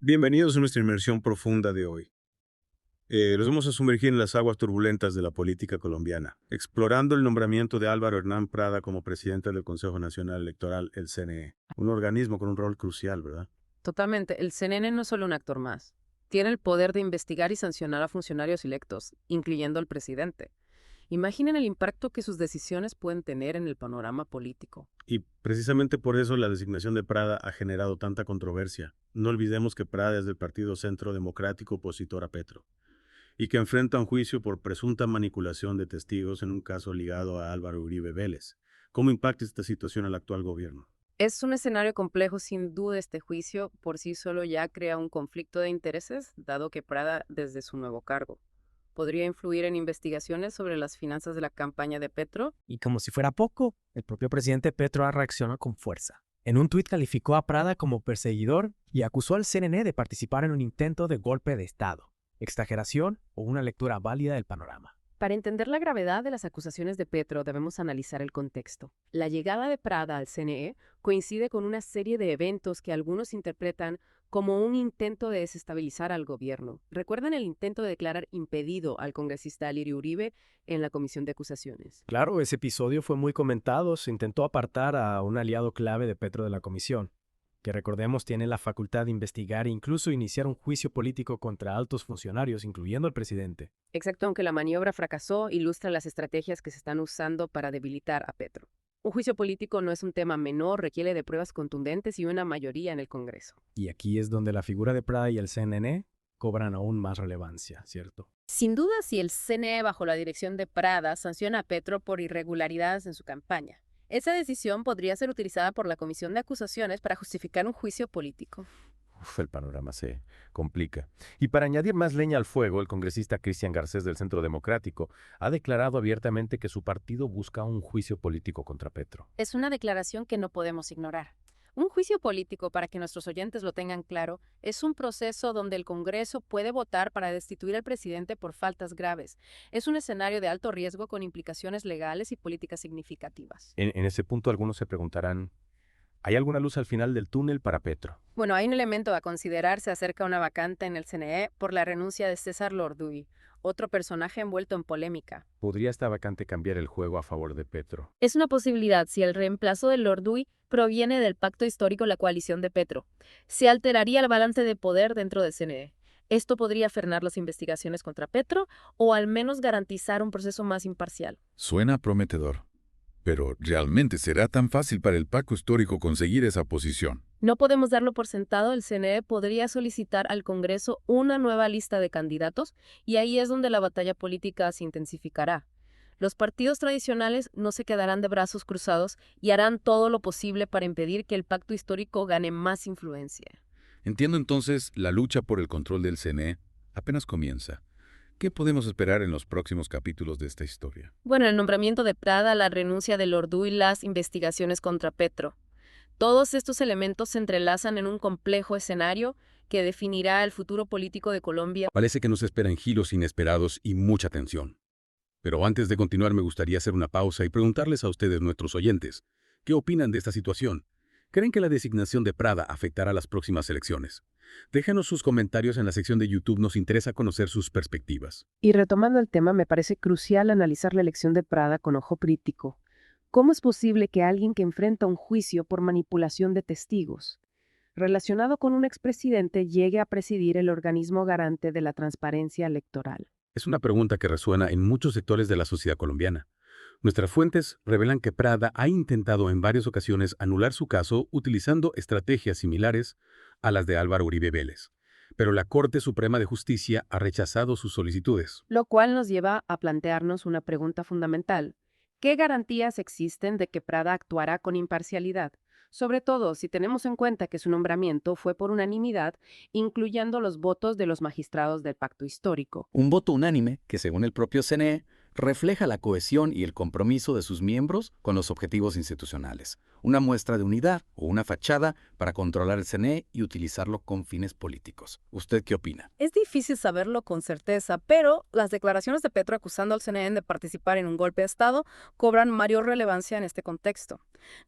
Bienvenidos a nuestra inmersión profunda de hoy. Nos vamos a sumergir en las aguas turbulentas de la política colombiana, explorando el nombramiento de Álvaro Hernán Prada como presidente del Consejo Nacional Electoral, el CNE, un organismo con un rol crucial, ¿verdad? Totalmente. El CNN no es solo un actor más. Tiene el poder de investigar y sancionar a funcionarios electos, incluyendo al presidente. Imaginen el impacto que sus decisiones pueden tener en el panorama político. Y precisamente por eso la designación de Prada ha generado tanta controversia. No olvidemos que Prada es del Partido Centro Democrático opositor a Petro, y que enfrenta un juicio por presunta manipulación de testigos en un caso ligado a Álvaro Uribe Vélez. ¿Cómo impacta esta situación al actual gobierno? Es un escenario complejo, sin duda. Este juicio por sí solo ya crea un conflicto de intereses, dado que Prada, desde su nuevo cargo, podría influir en investigaciones sobre las finanzas de la campaña de Petro. Y como si fuera poco, el propio presidente Petro ha reaccionado con fuerza. En un tuit calificó a Prada como perseguidor y acusó al CNN de participar en un intento de golpe de Estado, exageración o una lectura válida del panorama. Para entender la gravedad de las acusaciones de Petro, debemos analizar el contexto. La llegada de Prada al CNE coincide con una serie de eventos que algunos interpretan como un intento de desestabilizar al gobierno. ¿Recuerdan el intento de declarar impedido al congresista Alirio Uribe en la comisión de acusaciones? Claro, ese episodio fue muy comentado. Se intentó apartar a un aliado clave de Petro de la comisión, que recordemos tiene la facultad de investigar e incluso iniciar un juicio político contra altos funcionarios, incluyendo al presidente. Exacto, aunque la maniobra fracasó, ilustra las estrategias que se están usando para debilitar a Petro. Un juicio político no es un tema menor, requiere de pruebas contundentes y una mayoría en el Congreso. Y aquí es donde la figura de Prada y el CNN cobran aún más relevancia, ¿cierto? Sin duda, si el CNE, bajo la dirección de Prada, sanciona a Petro por irregularidades en su campaña, esa decisión podría ser utilizada por la Comisión de Acusaciones para justificar un juicio político. El panorama se complica. Y para añadir más leña al fuego, el congresista Cristian Garcés del Centro Democrático ha declarado abiertamente que su partido busca un juicio político contra Petro. Es una declaración que no podemos ignorar. Un juicio político, para que nuestros oyentes lo tengan claro, es un proceso donde el Congreso puede votar para destituir al presidente por faltas graves. Es un escenario de alto riesgo con implicaciones legales y políticas significativas. En ese punto algunos se preguntarán, ¿hay alguna luz al final del túnel para Petro? Bueno, hay un elemento a considerar. Se acerca una vacante en el CNE por la renuncia de César Lorduy, otro personaje envuelto en polémica. ¿Podría esta vacante cambiar el juego a favor de Petro? Es una posibilidad si el reemplazo de Lorduy proviene del pacto histórico La Coalición de Petro. Se alteraría el balance de poder dentro del CNE. Esto podría frenar las investigaciones contra Petro o al menos garantizar un proceso más imparcial. Suena prometedor. Pero ¿realmente será tan fácil para el pacto histórico conseguir esa posición? No podemos darlo por sentado. El CNE podría solicitar al Congreso una nueva lista de candidatos y ahí es donde la batalla política se intensificará. Los partidos tradicionales no se quedarán de brazos cruzados y harán todo lo posible para impedir que el pacto histórico gane más influencia. Entiendo entonces, la lucha por el control del CNE apenas comienza. ¿Qué podemos esperar en los próximos capítulos de esta historia? Bueno, el nombramiento de Prada, la renuncia de Lorduy y las investigaciones contra Petro. Todos estos elementos se entrelazan en un complejo escenario que definirá el futuro político de Colombia. Parece que nos esperan giros inesperados y mucha tensión. Pero antes de continuar me gustaría hacer una pausa y preguntarles a ustedes, nuestros oyentes, ¿qué opinan de esta situación? ¿Creen que la designación de Prada afectará las próximas elecciones? Déjenos sus comentarios en la sección de YouTube, nos interesa conocer sus perspectivas. Y retomando el tema, me parece crucial analizar la elección de Prada con ojo crítico. ¿Cómo es posible que alguien que enfrenta un juicio por manipulación de testigos, relacionado con un expresidente, llegue a presidir el organismo garante de la transparencia electoral? Es una pregunta que resuena en muchos sectores de la sociedad colombiana. Nuestras fuentes revelan que Prada ha intentado en varias ocasiones anular su caso utilizando estrategias similares a las de Álvaro Uribe Vélez. Pero la Corte Suprema de Justicia ha rechazado sus solicitudes. Lo cual nos lleva a plantearnos una pregunta fundamental. ¿Qué garantías existen de que Prada actuará con imparcialidad? Sobre todo si tenemos en cuenta que su nombramiento fue por unanimidad, incluyendo los votos de los magistrados del pacto histórico. Un voto unánime que, según el propio CNE, refleja la cohesión y el compromiso de sus miembros con los objetivos institucionales. una muestra de unidad o una fachada para controlar el CNE y utilizarlo con fines políticos. ¿Usted qué opina? Es difícil saberlo con certeza, pero las declaraciones de Petro acusando al CNN de participar en un golpe de Estado cobran mayor relevancia en este contexto.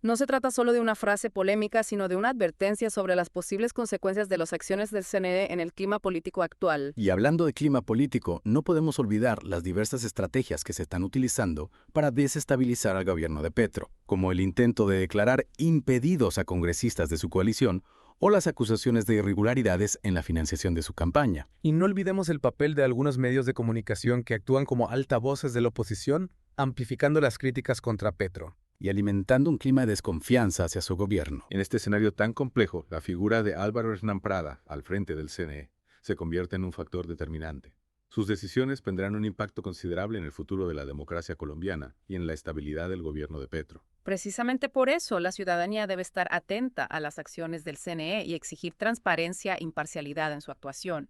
No se trata solo de una frase polémica, sino de una advertencia sobre las posibles consecuencias de las acciones del CNE en el clima político actual. Y hablando de clima político, no podemos olvidar las diversas estrategias que se están utilizando para desestabilizar al gobierno de Petro, como el intento de declarar impedidos a congresistas de su coalición o las acusaciones de irregularidades en la financiación de su campaña. Y no olvidemos el papel de algunos medios de comunicación que actúan como altavoces de la oposición, amplificando las críticas contra Petro. Y alimentando un clima de desconfianza hacia su gobierno. En este escenario tan complejo, la figura de Álvaro Hernán Prada, al frente del CNE, se convierte en un factor determinante. Sus decisiones tendrán un impacto considerable en el futuro de la democracia colombiana y en la estabilidad del gobierno de Petro. Precisamente por eso, la ciudadanía debe estar atenta a las acciones del CNE y exigir transparencia e imparcialidad en su actuación.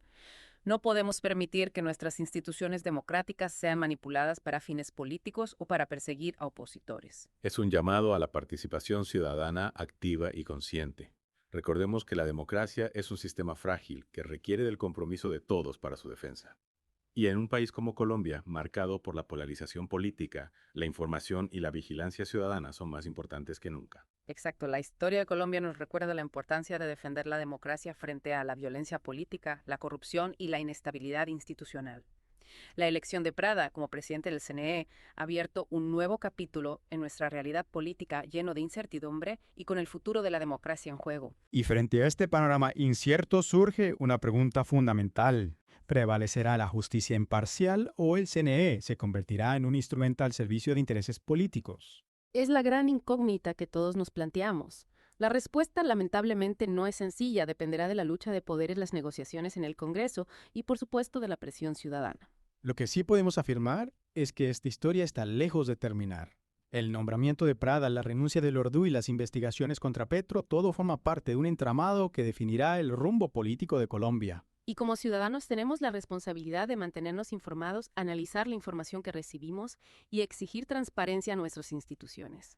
No podemos permitir que nuestras instituciones democráticas sean manipuladas para fines políticos o para perseguir a opositores. Es un llamado a la participación ciudadana activa y consciente. Recordemos que la democracia es un sistema frágil que requiere del compromiso de todos para su defensa. Y en un país como Colombia, marcado por la polarización política, la información y la vigilancia ciudadana son más importantes que nunca. Exacto, la historia de Colombia nos recuerda la importancia de defender la democracia frente a la violencia política, la corrupción y la inestabilidad institucional. La elección de Prada como presidente del CNE ha abierto un nuevo capítulo en nuestra realidad política lleno de incertidumbre y con el futuro de la democracia en juego. Y frente a este panorama incierto surge una pregunta fundamental. ¿Prevalecerá la justicia imparcial o el CNE se convertirá en un instrumento al servicio de intereses políticos? Es la gran incógnita que todos nos planteamos. La respuesta lamentablemente no es sencilla, dependerá de la lucha de poderes, las negociaciones en el Congreso y por supuesto de la presión ciudadana. Lo que sí podemos afirmar es que esta historia está lejos de terminar. El nombramiento de Prada, la renuncia de Lordu y las investigaciones contra Petro, todo forma parte de un entramado que definirá el rumbo político de Colombia. Y como ciudadanos tenemos la responsabilidad de mantenernos informados, analizar la información que recibimos y exigir transparencia a nuestras instituciones.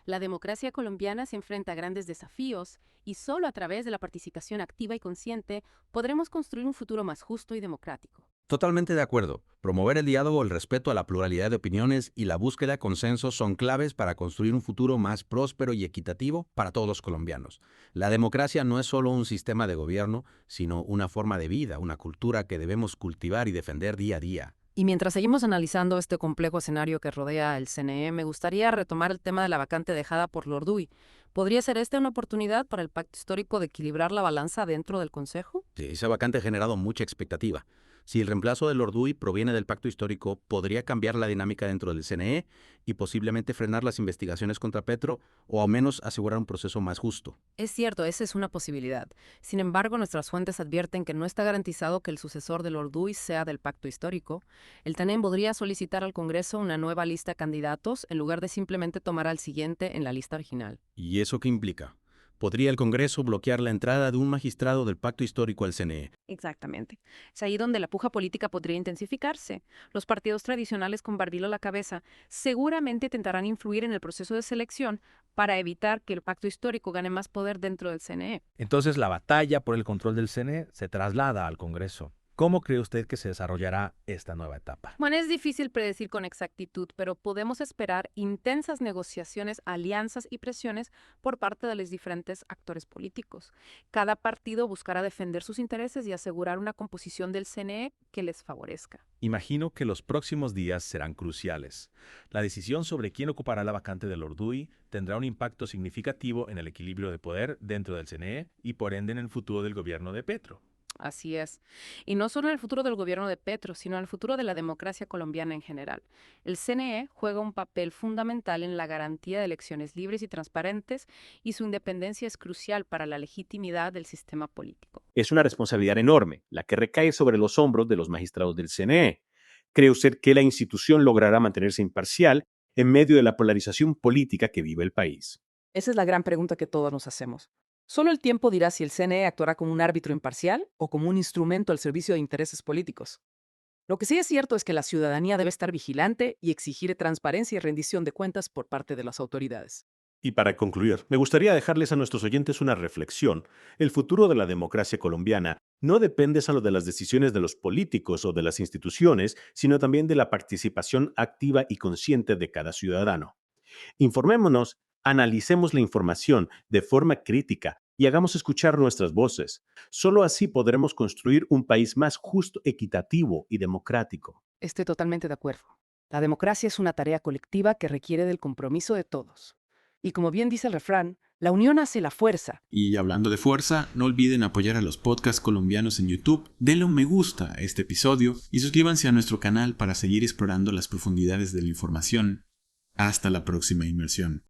La democracia colombiana se enfrenta a grandes desafíos y solo a través de la participación activa y consciente podremos construir un futuro más justo y democrático. Totalmente de acuerdo. Promover el diálogo, el respeto a la pluralidad de opiniones y la búsqueda de consensos son claves para construir un futuro más próspero y equitativo para todos los colombianos. La democracia no es solo un sistema de gobierno, sino una forma de vida, una cultura que debemos cultivar y defender día a día. Y mientras seguimos analizando este complejo escenario que rodea el CNE, me gustaría retomar el tema de la vacante dejada por Lorduy. ¿Podría ser esta una oportunidad para el pacto histórico de equilibrar la balanza dentro del Consejo? Sí, esa vacante ha generado mucha expectativa. Si el reemplazo de Lorduy proviene del pacto histórico, podría cambiar la dinámica dentro del CNE y posiblemente frenar las investigaciones contra Petro o al menos asegurar un proceso más justo. Es cierto, esa es una posibilidad. Sin embargo, nuestras fuentes advierten que no está garantizado que el sucesor de Lorduy sea del pacto histórico. El TANEM podría solicitar al Congreso una nueva lista de candidatos en lugar de simplemente tomar al siguiente en la lista original. ¿Y eso qué implica? ¿Podría el Congreso bloquear la entrada de un magistrado del pacto histórico al CNE? Exactamente. Es ahí donde la puja política podría intensificarse. Los partidos tradicionales con Bardilo a la cabeza seguramente intentarán influir en el proceso de selección para evitar que el pacto histórico gane más poder dentro del CNE. Entonces la batalla por el control del CNE se traslada al Congreso. ¿Cómo cree usted que se desarrollará esta nueva etapa? Bueno, es difícil predecir con exactitud, pero podemos esperar intensas negociaciones, alianzas y presiones por parte de los diferentes actores políticos. Cada partido buscará defender sus intereses y asegurar una composición del CNE que les favorezca. Imagino que los próximos días serán cruciales. La decisión sobre quién ocupará la vacante de Lorduy tendrá un impacto significativo en el equilibrio de poder dentro del CNE y por ende en el futuro del gobierno de Petro. Así es. Y no solo en el futuro del gobierno de Petro, sino en el futuro de la democracia colombiana en general. El CNE juega un papel fundamental en la garantía de elecciones libres y transparentes y su independencia es crucial para la legitimidad del sistema político. Es una responsabilidad enorme, la que recae sobre los hombros de los magistrados del CNE. ¿Cree usted que la institución logrará mantenerse imparcial en medio de la polarización política que vive el país? Esa es la gran pregunta que todos nos hacemos. Solo el tiempo dirá si el CNE actuará como un árbitro imparcial o como un instrumento al servicio de intereses políticos. Lo que sí es cierto es que la ciudadanía debe estar vigilante y exigir transparencia y rendición de cuentas por parte de las autoridades. Y para concluir, me gustaría dejarles a nuestros oyentes una reflexión. El futuro de la democracia colombiana no depende solo de las decisiones de los políticos o de las instituciones, sino también de la participación activa y consciente de cada ciudadano. Informémonos, analicemos la información de forma crítica y hagamos escuchar nuestras voces. Solo así podremos construir un país más justo, equitativo y democrático. Estoy totalmente de acuerdo. La democracia es una tarea colectiva que requiere del compromiso de todos. Y como bien dice el refrán, la unión hace la fuerza. Y hablando de fuerza, no olviden apoyar a los podcasts colombianos en YouTube, denle un me gusta a este episodio y suscríbanse a nuestro canal para seguir explorando las profundidades de la información. Hasta la próxima inmersión.